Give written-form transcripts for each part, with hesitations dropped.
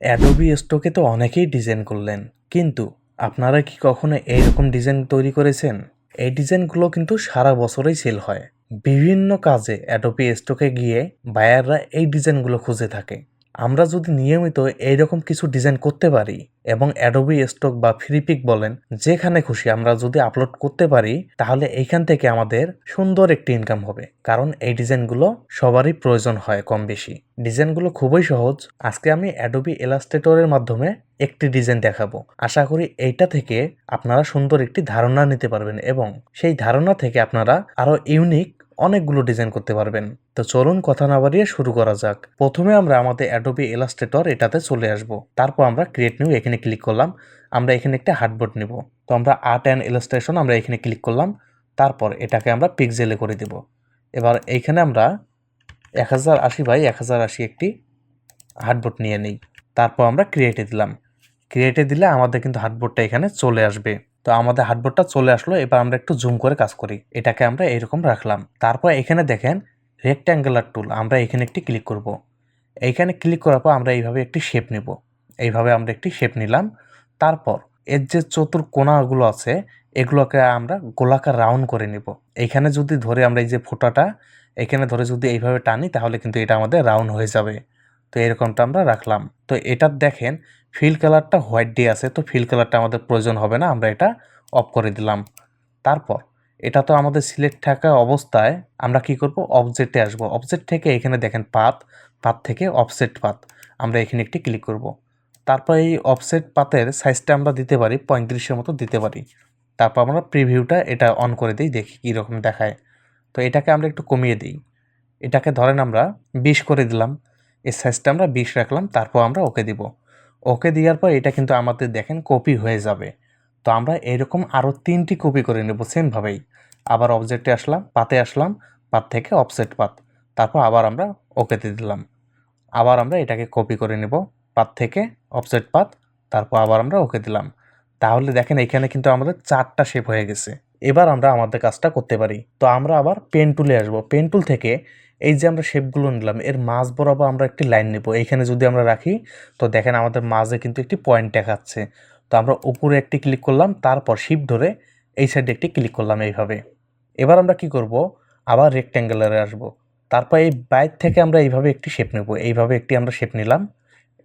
Adobe স্টকে তো অনেকেই ডিজাইন করলেন, কিন্তু আপনারা কি কখনো এইরকম ডিজাইন তৈরি করেছেন? এই ডিজাইনগুলো কিন্তু সারা বছরই সেল হয়। বিভিন্ন কাজে অ্যাডোবি স্টকে গিয়ে বায়াররা এই ডিজাইনগুলো খুঁজে থাকে। আমরা যদি নিয়মিত এইরকম কিছু ডিজাইন করতে পারি এবং অ্যাডোবি স্টক বা ফ্রিপিক বলেন, যেখানে খুশি আমরা যদি আপলোড করতে পারি, তাহলে এইখান থেকে আমাদের সুন্দর একটি ইনকাম হবে। কারণ এই ডিজাইনগুলো সবারই প্রয়োজন হয় কম বেশি। ডিজাইনগুলো খুবই সহজ। আজকে আমি অ্যাডোবি ইলাস্ট্রেটরের মাধ্যমে একটি ডিজাইন দেখাবো। আশা করি এইটা থেকে আপনারা সুন্দর একটি ধারণা নিতে পারবেন এবং সেই ধারণা থেকে আপনারা আরো ইউনিক অনেকগুলো ডিজাইন করতে পারবেন। তো চলুন কথা না বাড়িয়ে শুরু করা যাক। প্রথমে আমরা আমাদের অ্যাডোবি ইলাস্ট্রেটর এটাতে চলে আসব। তারপর আমরা ক্রিয়েট নিউ এখানে ক্লিক করলাম। আমরা এখানে একটা হার্ডবোর্ড নিব। তো আমরা আর্ট অ্যান্ড ইলাস্ট্রেশন আমরা এখানে ক্লিক করলাম। তারপর এটাকে আমরা পিক্সেলে করে দেব। এবার এইখানে আমরা 1080 বাই 1080 একটি হার্ডবোর্ড নিয়ে নিই। তারপর আমরা ক্রিয়েটে দিলাম। ক্রিয়েটে দিলে আমাদের কিন্তু হার্ডবোর্ডটা এখানে চলে আসবে। তো আমাদের হার্ডবোর্ডটা চলে আসলো। এবার আমরা একটু জুম করে কাজ করি। এটাকে আমরা এরকম রাখলাম। তারপর এখানে দেখেন রেক্ট্যাঙ্গুলার টুল, আমরা এখানে একটি ক্লিক করব। এইখানে ক্লিক করার পর আমরা এইভাবে একটি শেপ নেব। এইভাবে আমরা একটি শেপ নিলাম। তারপর এর যে চতুর কোণাগুলো আছে এগুলোকে আমরা গোলাকার রাউন্ড করে নেব। এইখানে যদি ধরে আমরা এই যে ফোঁটাটা এখানে ধরে যদি এইভাবে টানি, তাহলে কিন্তু এটা আমাদের রাউন্ড হয়ে যাবে। তো এরকমটা আমরা রাখলাম। তো এটার দেখেন ফিল কালারটা হোয়াইট দিয়ে আছে, তো ফিল কালারটা আমাদের প্রয়োজন হবে না, আমরা এটা অফ করে দিলাম। তারপর এটা তো আমাদের সিলেক্ট থাকা অবস্থায় আমরা কি করব, অবজেক্টে আসব। অবজেক্ট থেকে এখানে দেখেন পাত, পাত থেকে অফসেট পাত, আমরা এখানে একটি ক্লিক করব। তারপর এই অফসেট পাতের সাইজটা আমরা দিতে পারি 35-এর মতো দিতে পারি। তারপর আমরা প্রিভিউটা এটা অন করে দিই, দেখি কীরকম দেখায়। তো এটাকে আমরা একটু কমিয়ে দিই। এটাকে ধরেন আমরা 20 করে দিলাম। এই সাইজটা আমরা 20 রাখলাম। তারপর আমরা ওকে দিব। ওকে দেওয়ার পর এটা কিন্তু আমাদের দেখেন কপি হয়ে যাবে। তো আমরা এরকম আরও 3টি কপি করে নেব সেমভাবেই। আবার অবজেক্টে আসলাম, পাতে আসলাম, পাত থেকে অফসেট পাত, তারপর আবার আমরা ওকেতে দিলাম। আবার আমরা এটাকে কপি করে নেব, পাত থেকে অফসেট পাত, তারপর আবার আমরা ওকে দিলাম। তাহলে দেখেন এখানে কিন্তু আমাদের 4টা শেপ হয়ে গেছে। এবার আমরা আমাদের কাজটা করতে পারি। তো আমরা আবার পেন টুলে আসবো। পেন টুল থেকে এই যে আমরা শেপগুলো নিলাম এর মাঝ বরাবর আমরা একটি লাইন নেব। এইখানে যদি আমরা রাখি, তো দেখেন আমাদের মাঝে কিন্তু একটি পয়েন্ট দেখাচ্ছে। তো আমরা উপরে একটি ক্লিক করলাম, তারপর শিফট ধরে এই সাইডে একটি ক্লিক করলাম এইভাবে। এবার আমরা কি করব, আবার রেক্ট্যাঙ্গুলারে আসব। তারপর এই বাইর থেকে আমরা এইভাবে একটি শেপ নেব। এইভাবে একটি আমরা শেপ নিলাম।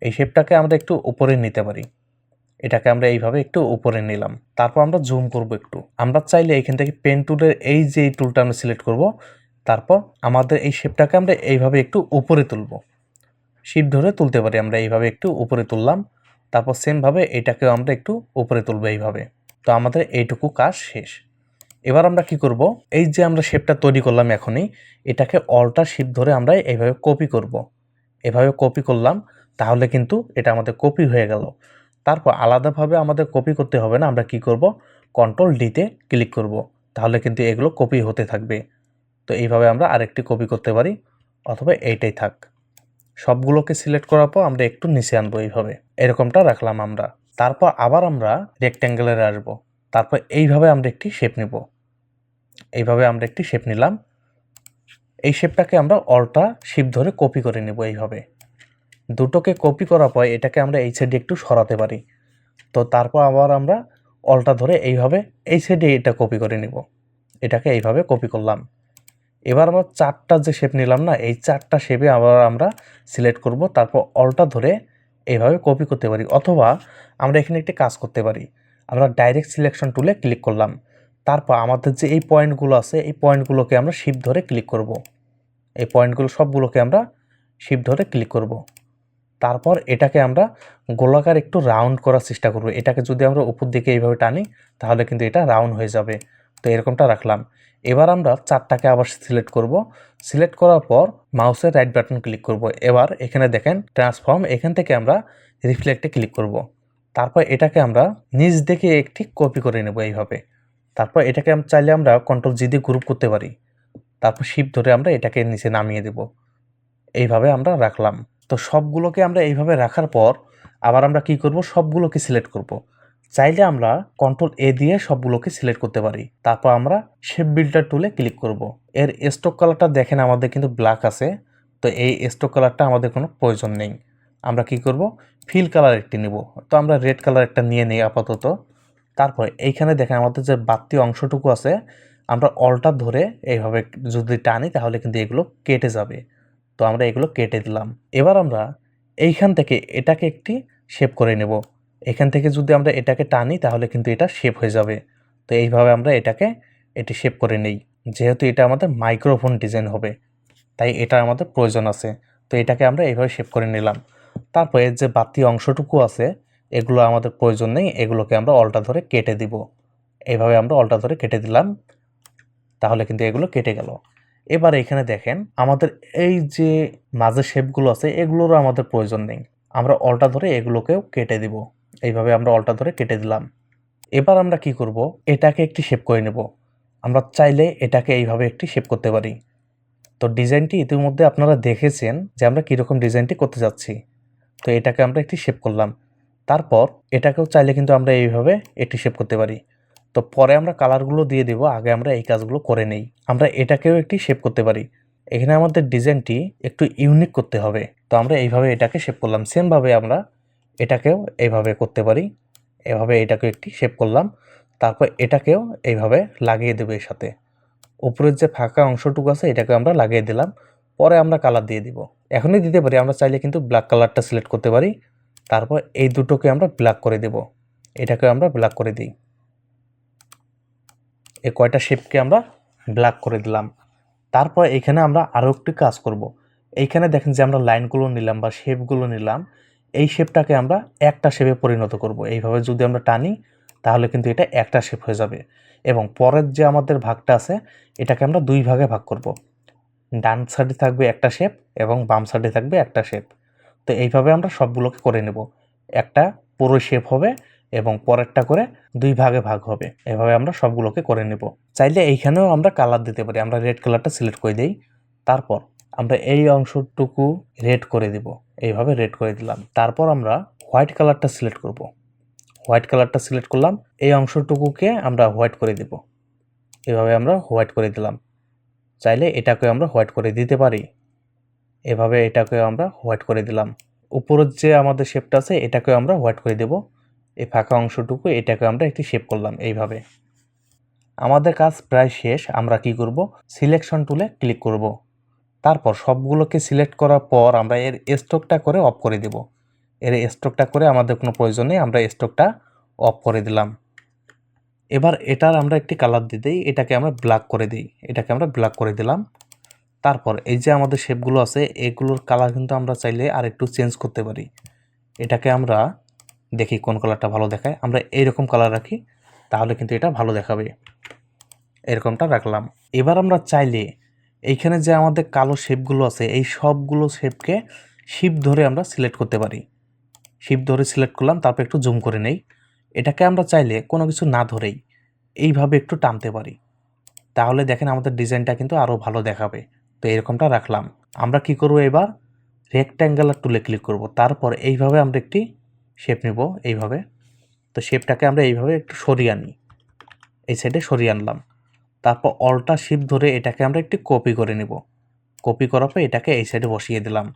এই শেপটাকে আমরা একটু উপরে নিতে পারি। এটাকে আমরা এইভাবে একটু উপরে নিলাম। তারপর আমরা জুম করব একটু। আমরা চাইলে এখান থেকে পেন টুলের এই যে টুলটা আমরা সিলেক্ট করব। তারপর আমাদের এই শেপটাকে আমরা এইভাবে একটু উপরে তুলব। শিফট ধরে তুলতে পারি, আমরা এইভাবে একটু উপরে তুললাম। তারপর সেমভাবে এটাকেও আমরা একটু উপরে তুলব এইভাবে। তো আমাদের এইটুকু কাজ শেষ। এবার আমরা কি করব, এই যে আমরা শেপটা তৈরি করলাম এখনই, এটাকে অল্টার শিফট ধরে আমরা এইভাবে কপি করব। এভাবে কপি করলাম, তাহলে কিন্তু এটা আমাদের কপি হয়ে গেল। তারপর আলাদাভাবে আমাদের কপি করতে হবে না, আমরা কি করব, কন্ট্রোল ডিতে ক্লিক করব। তাহলে কিন্তু এগুলো কপি হতে থাকবে। তো এইভাবে আমরা আরেকটি কপি করতে পারি, অথবা এইটাই থাক। সবগুলোকে সিলেক্ট করার পর আমরা একটু নিচে আনবো এইভাবে। এরকমটা রাখলাম আমরা। তারপর আবার আমরা রেক্ট্যাঙ্গেলে আসবো। তারপর এইভাবে আমরা একটি শেপ নেব। এইভাবে আমরা একটি শেপ নিলাম। এই শেপটাকে আমরা অল্টা শিফট ধরে কপি করে নেব এইভাবে। দুটোকে কপি করার পর এটাকে আমরা এই সাইডে একটু সরাতে পারি। তো তারপর আবার আমরা অল্টা ধরে এইভাবে এই সাইডে এটা কপি করে নিব। এটাকে এইভাবে কপি করলাম। এবার আমরা 4টা যে শেপ নিলাম না, এই 4টা শেপে আবার আমরা সিলেক্ট করব। তারপর অল্টা ধরে এইভাবে কপি করতে পারি, অথবা আমরা এখানে একটি কাজ করতে পারি। আমরা ডাইরেক্ট সিলেকশন টুলে ক্লিক করলাম। তারপর আমাদের যে এই পয়েন্টগুলো আছে এই পয়েন্টগুলোকে আমরা শিফট ধরে ক্লিক করব। এই পয়েন্টগুলো সবগুলোকে আমরা শিফট ধরে ক্লিক করব। তারপর এটাকে আমরা গোলাকার একটু রাউন্ড করার চেষ্টা করব। এটাকে যদি আমরা উপর দিকে এইভাবে টানি, তাহলে কিন্তু এটা রাউন্ড হয়ে যাবে। তো এরকমটা রাখলাম। এবার আমরা 4টাকে আবার সিলেক্ট করব। সিলেক্ট করার পর মাউসের রাইট বাটন ক্লিক করব। এবার এখানে দেখেন ট্রান্সফর্ম, এখান থেকে আমরা রিফ্লেক্টে ক্লিক করব। তারপর এটাকে আমরা নিচ দিকে একটি কপি করে নেব এইভাবে। তারপর এটাকে চাইলে আমরা কন্ট্রোল জি দিয়ে গ্রুপ করতে পারি। তারপর শিফট ধরে আমরা এটাকে নিচে নামিয়ে দেব। এইভাবে আমরা রাখলাম। তো সবগুলোকে আমরা এইভাবে রাখার পর আবার আমরা কি করব, সবগুলোকে সিলেক্ট করব। চাইলে আমরা কন্ট্রোল এ দিয়ে সবগুলোকে সিলেক্ট করতে পারি। তারপর আমরা শেপ বিল্ডার টুলে ক্লিক করব। এর স্টক কালারটা দেখেন আমাদের কিন্তু ব্ল্যাক আছে। তো এই স্টক কালারটা আমাদের কোনো প্রয়োজন নেই। আমরা কি করব, ফিল কালার একটি নিব। তো আমরা রেড কালার একটা নিয়ে নিই আপাতত। তারপর এইখানে দেখেন আমাদের যে বাড়তি অংশটুকু আছে, আমরা অলটা ধরে এইভাবে যদি টানি তাহলে কিন্তু এগুলো কেটে যাবে। তো আমরা এগুলো কেটে দিলাম। এবার আমরা এইখান থেকে এটাকে একটি শেপ করে নেব। এখান থেকে যদি আমরা এটাকে টানি তাহলে কিন্তু এটা শেপ হয়ে যাবে। তো এইভাবে আমরা এটি শেপ করে নেই। যেহেতু এটা আমাদের মাইক্রোফোন ডিজাইন হবে, তাই এটা আমাদের প্রয়োজন আছে। তো এটাকে আমরা এইভাবে শেপ করে নিলাম। তারপর এর যে বাড়তি অংশটুকু আছে এগুলো আমাদের প্রয়োজন নেই, এগুলোকে আমরা অলটা ধরে কেটে দিব। এইভাবে আমরা অলটা ধরে কেটে দিলাম, তাহলে কিন্তু এগুলো কেটে গেল। এবার এখানে দেখেন আমাদের এই যে মাঝের শেপগুলো আছে এগুলোরও আমাদের প্রয়োজন নেই, আমরা অলটা ধরে এগুলোকেও কেটে দিব। এইভাবে আমরা অলটা ধরে কেটে দিলাম। এবার আমরা কি করব, এটাকে একটি শেপ করে নেব। আমরা চাইলে এটাকে এইভাবে একটি শেপ করতে পারি। তো ডিজাইনটি ইতিমধ্যে আপনারা দেখেছেন যে আমরা কীরকম ডিজাইনটি করতে যাচ্ছি। তো এটাকে আমরা একটি শেপ করলাম। তারপর এটাকেও চাইলে কিন্তু আমরা এইভাবে একটি শেপ করতে পারি। তো পরে আমরা কালারগুলো দিয়ে দেব, আগে আমরা এই কাজগুলো করে নেই। আমরা এটাকেও একটি শেপ করতে পারি। এখানে আমাদের ডিজাইনটি একটু ইউনিক করতে হবে। তো আমরা এইভাবে এটাকে শেপ করলাম। সেমভাবে আমরা এটাকেও এইভাবে করতে পারি। এভাবে এটাকেও একটি শেপ করলাম। তারপর এটাকেও এইভাবে লাগিয়ে দেবো এর সাথে। উপরের যে ফাঁকা অংশটুকু আছে এটাকে আমরা লাগিয়ে দিলাম। পরে আমরা কালার দিয়ে দিব। এখনই দিতে পারি, আমরা চাইলে কিন্তু ব্ল্যাক কালারটা সিলেক্ট করতে পারি। তারপর এই দুটোকে আমরা ব্ল্যাক করে দেব। এটাকে আমরা ব্ল্যাক করে দিই। এই কয়টা শেপকে আমরা ব্ল্যাক করে দিলাম। তারপর এখানে আমরা আরও একটি কাজ করব। এইখানে দেখেন যে আমরা লাইনগুলো নিলাম বা শেপগুলো নিলাম, এই শেপটাকে আমরা একটা শেপে পরিণত করব। এইভাবে যদি আমরা টানি তাহলে কিন্তু এটা একটা শেপ হয়ে যাবে। এবং পরের যে আমাদের ভাগটা আছে এটাকে আমরা দুই ভাগে ভাগ করব। ডান সাইডে থাকবে একটা শেপ এবং বাম সাইডে থাকবে একটা শেপ। তো এইভাবে আমরা সবগুলোকে করে নেব। একটা পুরো শেপ হবে এবং পরেরটা করে দুই ভাগে ভাগ হবে। এভাবে আমরা সবগুলোকে করে নেব। চাইলে এইখানেও আমরা কালার দিতে পারি। আমরা রেড কালারটা সিলেক্ট করে দিই। তারপর আমরা এই অংশটুকু রেড করে দিব। এইভাবে রেড করে দিলাম। তারপর আমরা হোয়াইট কালারটা সিলেক্ট করব। হোয়াইট কালারটা সিলেক্ট করলাম। এই অংশটুকুকে আমরা হোয়াইট করে দেব। এভাবে আমরা হোয়াইট করে দিলাম। চাইলে এটাকে আমরা হোয়াইট করে দিতে পারি। এভাবে এটাকে আমরা হোয়াইট করে দিলাম। উপরের যে আমাদের শেপটা আছে এটাকে আমরা হোয়াইট করে দেব। এই ফাঁকা অংশটুকু এটাকে আমরা একটি শেপ করলাম এইভাবে। আমাদের কাজ প্রায় শেষ। আমরা কি করব, সিলেকশন টুলে ক্লিক করব। তারপর সবগুলোকে সিলেক্ট করার পর আমরা এর স্ট্রোকটা করে অফ করে দেব। এর স্ট্রোকটা করে আমাদের কোনো প্রয়োজন নেই, আমরা স্ট্রোকটা অফ করে দিলাম। এবার এটার আমরা একটি কালার দিয়ে দিই, এটাকে আমরা ব্ল্যাক করে দিই। এটাকে আমরা ব্ল্যাক করে দিলাম। তারপর এই যে আমাদের শেপগুলো আছে এগুলোর কালার কিন্তু আমরা চাইলে আর একটু চেঞ্জ করতে পারি। এটাকে আমরা দেখি কোন কালারটা ভালো দেখায়। আমরা এইরকম কালার রাখি, তাহলে কিন্তু এটা ভালো দেখাবে। এরকমটা রাখলাম। এবার আমরা চাইলে এইখানে যে আমাদের কালো শেপগুলো আছে এই সবগুলো শেপকে শিফট ধরে আমরা সিলেক্ট করতে পারি। শিফট ধরে সিলেক্ট করলাম, তারপর একটু জুম করে নেই। এটাকে আমরা চাইলে কোনো কিছু না ধরেই এইভাবে একটু টানতে পারি। তাহলে দেখেন আমাদের ডিজাইনটা কিন্তু আরও ভালো দেখাবে। তো এরকমটা রাখলাম। আমরা কি করব, এবার রেক্ট্যাঙ্গুলার টুলে ক্লিক করব। তারপর এইভাবে আমরা একটি শেপ নেব এইভাবে। তো শেপটাকে আমরা এইভাবে একটু সরিয়ে আনি, এই সাইডে সরিয়ে আনলাম। তারপর অল্টা শিফট ধরে এটাকে আমরা একটু কপি করে নেব। কপি করার পর এটাকে এই সাইডে বসিয়ে দিলাম।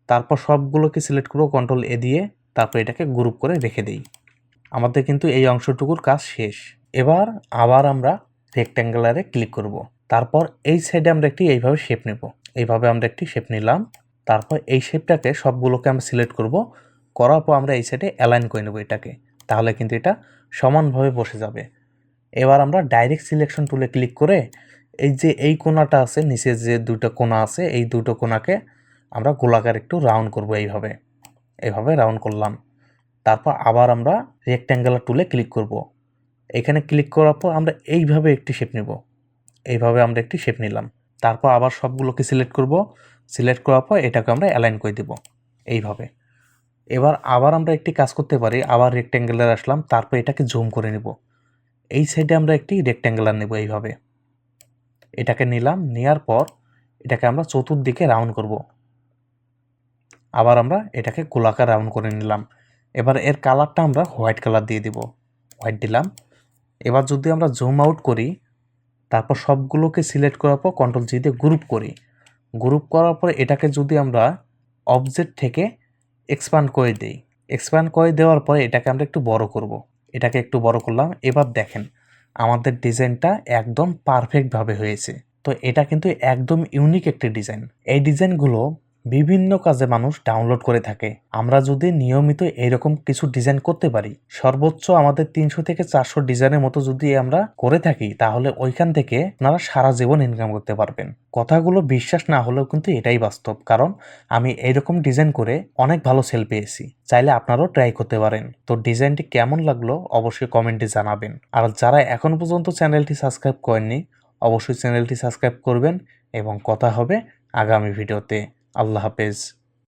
তারপর সবগুলোকে সিলেক্ট করব কন্ট্রোল এ দিয়ে, তারপর এটাকে গ্রুপ করে রেখে দিই। আমাদের কিন্তু এই অংশটুকুর কাজ শেষ। এবার আবার আমরা রেক্ট্যাঙ্গুলারে ক্লিক করব। তারপর এই সাইডে আমরা একটি এইভাবে শেপ নেব। এইভাবে আমরা একটি শেপ নিলাম। তারপর এই শেপটাকে সবগুলোকে আমরা সিলেক্ট করব। করার পর আমরা এই সাইডে অ্যালাইন করে নেব এটাকে, তাহলে কিন্তু এটা সমানভাবে বসে যাবে। এবার আমরা ডাইরেক্ট সিলেকশন টুলে ক্লিক করে এই যে এই কোণাটা আছে, নিচে যে দুটো কোণা আছে এই দুটো কোণাকে আমরা গোলাকার একটু রাউন্ড করব। এইভাবে রাউন্ড করলাম। তারপর আবার আমরা রেক্ট্যাঙ্গুলার টুলে ক্লিক করব। এখানে ক্লিক করার পর আমরা এইভাবে একটি শেপ নেব। এইভাবে আমরা একটি শেপ নিলাম। তারপর আবার সবগুলোকে সিলেক্ট করব। সিলেক্ট করার পর এটাকে আমরা অ্যালাইন করে দেব এইভাবে। এবার আবার আমরা একটি কাজ করতে পারি, আবার রেক্ট্যাঙ্গুলার আসলাম, তারপর এটাকে জুম করে নেব। এই সাইডে আমরা একটি রেক্ট্যাঙ্গুলার নেব এইভাবে। এটাকে নিলাম, নেওয়ার পর এটাকে আমরা চতুর্দিকে রাউন্ড করব। আবার আমরা এটাকে গোলাকার রাউন্ড করে নিলাম। এবার এর কালারটা আমরা হোয়াইট কালার দিয়ে দিব। হোয়াইট দিলাম। এবার যদি আমরা জুম আউট করি, তারপর সবগুলোকে সিলেক্ট করার পর কন্ট্রোল জি দিয়ে গ্রুপ করি। গ্রুপ করার পর এটাকে যদি আমরা অবজেক্ট থেকে এক্সপান্ড করে দেই। এক্সপান্ড করে দেওয়ার পরে এটাকে আমরা একটু বড় করব। এটাকে একটু বড় করলাম। এবার দেখেন আমাদের ডিজাইনটা একদম পারফেক্টভাবে হয়েছে। তো এটা কিন্তু একদম ইউনিক একটি ডিজাইন। এই ডিজাইনগুলো বিভিন্ন কাজে মানুষ ডাউনলোড করে থাকে। আমরা যদি নিয়মিত এইরকম কিছু ডিজাইন করতে পারি, সর্বোচ্চ আমাদের 300 থেকে 400 ডিজাইনের মতো যদি আমরা করে থাকি, তাহলে ওইখান থেকে আপনারা সারা জীবন ইনকাম করতে পারবেন। কথাগুলো বিশ্বাস না হলেও কিন্তু এটাই বাস্তব, কারণ আমি এইরকম ডিজাইন করে অনেক ভালো সেল পেয়েছি। চাইলে আপনারাও ট্রাই করতে পারেন। তো ডিজাইনটি কেমন লাগলো অবশ্যই কমেন্টে জানাবেন। আর যারা এখন পর্যন্ত চ্যানেলটি সাবস্ক্রাইব করেননি, অবশ্যই চ্যানেলটি সাবস্ক্রাইব করবেন এবং কথা হবে আগামী ভিডিওতে। আল্লাহ হাফেজ।